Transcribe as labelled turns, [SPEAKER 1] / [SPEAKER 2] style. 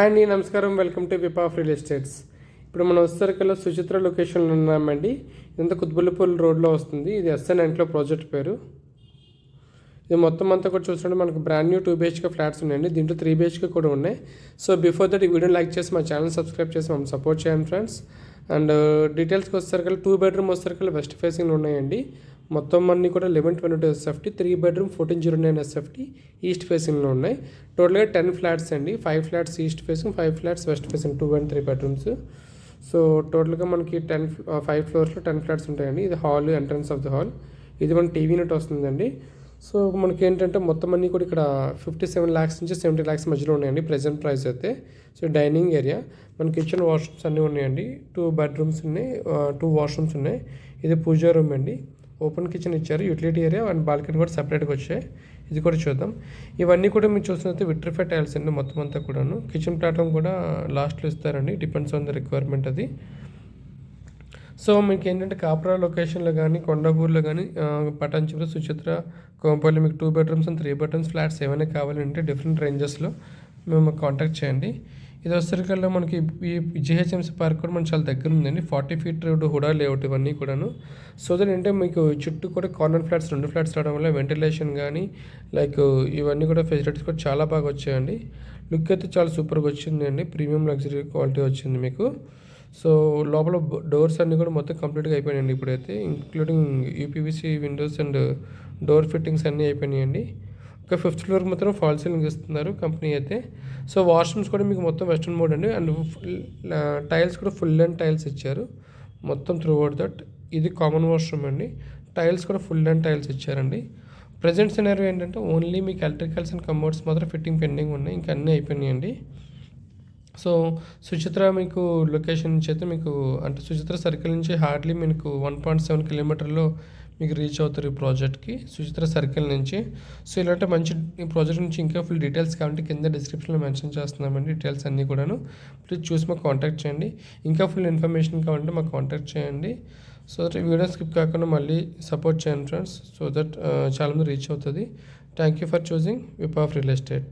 [SPEAKER 1] Hi అండి, నమస్కారం. Welcome to whip of real estates. ఇప్పుడు మనం వచ్చేసరికల్లా సుచిత్ర లొకేషన్లో ఉన్నామండి. ఇదంతా కుత్బుల్లిపల్లి రోడ్లో వస్తుంది. ఇది ఎస్ఎన్ ఎంక్లో ప్రాజెక్ట్ పేరు. ఇది మొత్తం అంతా కూడా చూస్తుంటే మనకు బ్రాండ్ న్యూ 2 BHK ఫ్లాట్స్ ఉన్నాయండి. దీంట్లో 3 BHK కూడా ఉన్నాయి. సో బిఫోర్ దట్ ఈ వీడియో లైక్ చేసి మా ఛానల్ సబ్స్క్రైబ్ చేసి మమ్మల్ని సపోర్ట్ చేయండి ఫ్రెండ్స్. అండ్ డీటెయిల్స్కి వచ్చేసరికల్లా 2 బెడ్రూమ్ వచ్చేసరికల్లా వెస్ట్ ఫేసింగ్లో ఉన్నాయండి. మొత్తం అన్నీ కూడా 1122 SFT, 3 బెడ్రూమ్ 1409 SFT ఈస్ట్ ఫేసింగ్లో ఉన్నాయి. టోటల్గా 10 ఫ్లాట్స్ అండి. 5 flats east facing, 5 flats west facing, 2 and 3 bedrooms. So టోటల్గా మనకి 5 ఫ్లోర్స్లో 10 ఫ్లాట్స్ ఉంటాయండి. ఇది hall, entrance of the hall. ఇది మన టీవీ యూనిట్ వస్తుందండి. సో మనకి ఏంటంటే మొత్తం అన్నీ కూడా ఇక్కడ 57 lakhs నుంచి 70 lakhs మధ్యలో ఉన్నాయండి ప్రెజెంట్ ప్రైస్ అయితే. సో డైనింగ్ ఏరియా, మన కిచెన్ వాష్రూమ్స్ అన్నీ ఉన్నాయండి. 2 బెడ్రూమ్స్ ఉన్నాయి, 2 వాష్రూమ్స్ ఉన్నాయి. ఇది పూజా రూమ్ అండి. ఓపెన్ కిచెన్ ఇచ్చారు, యూటిలిటీ ఏరియా అండ్ బాల్కనీ కూడా సపరేట్గా వచ్చాయి. ఇది కూడా చూద్దాం. ఇవన్నీ కూడా మీరు చూసినట్లయితే విట్రిఫై టైల్స్ అండి మొత్తం అంతా కూడాను. కిచెన్ ప్లాట్ఫామ్ కూడా లాస్ట్లో ఇస్తారండి, డిపెండ్స్ ఆన్ ద రిక్వైర్మెంట్ అది. సో మీకు ఏంటంటే కాపురా లొకేషన్లో కానీ, కొండాపూర్లో కానీ, పటాన్చెరు, సుచిత్ర, కోంపల్లి మీకు 2 బెడ్రూమ్స్ అండ్ 3 బెడ్రూమ్స్ ఫ్లాట్స్ ఏమైనా కావాలంటే డిఫరెంట్ రేంజెస్లో మేము కాంటాక్ట్ చేయండి. ఇది వచ్చేసరికల్లా మనకి ఈ జిహెచ్ఎంసీ పార్క్ కూడా మనకు చాలా దగ్గర ఉందండి. 40 feet రోడ్, హుడా లేఅవుట్ ఇవన్నీ కూడాను. సో దట్ అంటే మీకు చుట్టూ కూడా కార్నర్ ఫ్లాట్స్ 2 ఫ్లాట్స్ రావడం వల్ల వెంటిలేషన్ కానీ లైక్ ఇవన్నీ కూడా ఫెసిలిటీస్ కూడా చాలా బాగా వచ్చాయండి. లుక్ అయితే చాలా సూపర్గా వచ్చిందండి. ప్రీమియం లగ్జరీ క్వాలిటీ వచ్చింది మీకు. సో లోపల డోర్స్ అన్నీ కూడా మొత్తం కంప్లీట్గా అయిపోయినాయండి ఇప్పుడైతే, including UPVC Windows and door fittings అన్నీ అయిపోయినాయండి. ఒక 5th floor మాత్రం ఫాల్ సీలింగ్ ఇస్తున్నారు కంపెనీ అయితే. సో వాష్రూమ్స్ కూడా మీకు మొత్తం వెస్టర్న్ మోడ్ అండి. అండ్ టైల్స్ కూడా ఫుల్ అండ్ టైల్స్ ఇచ్చారు మొత్తం త్రూ అవుట్ దట్. ఇది కామన్ వాష్రూమ్ అండి. టైల్స్ కూడా ఫుల్ అండ్ టైల్స్ ఇచ్చారండి. ప్రజెంట్ సినారియో ఏంటంటే ఓన్లీ మీకు ఎలక్ట్రికల్స్ అండ్ కంబోర్డ్స్ మాత్రం ఫిట్టింగ్ పెండింగ్ ఉన్నాయి, ఇంకా అన్నీ అయిపోయినాయండి. సో సుచిత్ర మీకు లొకేషన్ నుంచి అయితే మీకు అంటే సుచిత్ర సర్కిల్ నుంచి హార్డ్లీ మీకు 1.7 kilometerలో మీకు రీచ్ అవుతారు ఈ ప్రాజెక్ట్కి, సుచిత్ర సర్కిల్ నుంచి. సో ఇలాంటి మంచి ఈ ప్రాజెక్ట్ నుంచి ఇంకా ఫుల్ డీటెయిల్స్ కావాలంటే కింద డిస్క్రిప్షన్లో మెన్షన్ చేస్తున్నామండి డీటెయిల్స్ అన్నీ కూడాను. ప్లీజ్ చూసి మాకు కాంటాక్ట్ చేయండి. ఇంకా ఫుల్ ఇన్ఫర్మేషన్ కావాలంటే మాకు కాంటాక్ట్ చేయండి. సో దట్ వీడియో స్కిప్ కాకుండా మళ్ళీ సపోర్ట్ చేయండి ఫ్రెండ్స్, సో దట్ చాలామంది రీచ్ అవుతుంది. Thank you for choosing whip of real estate.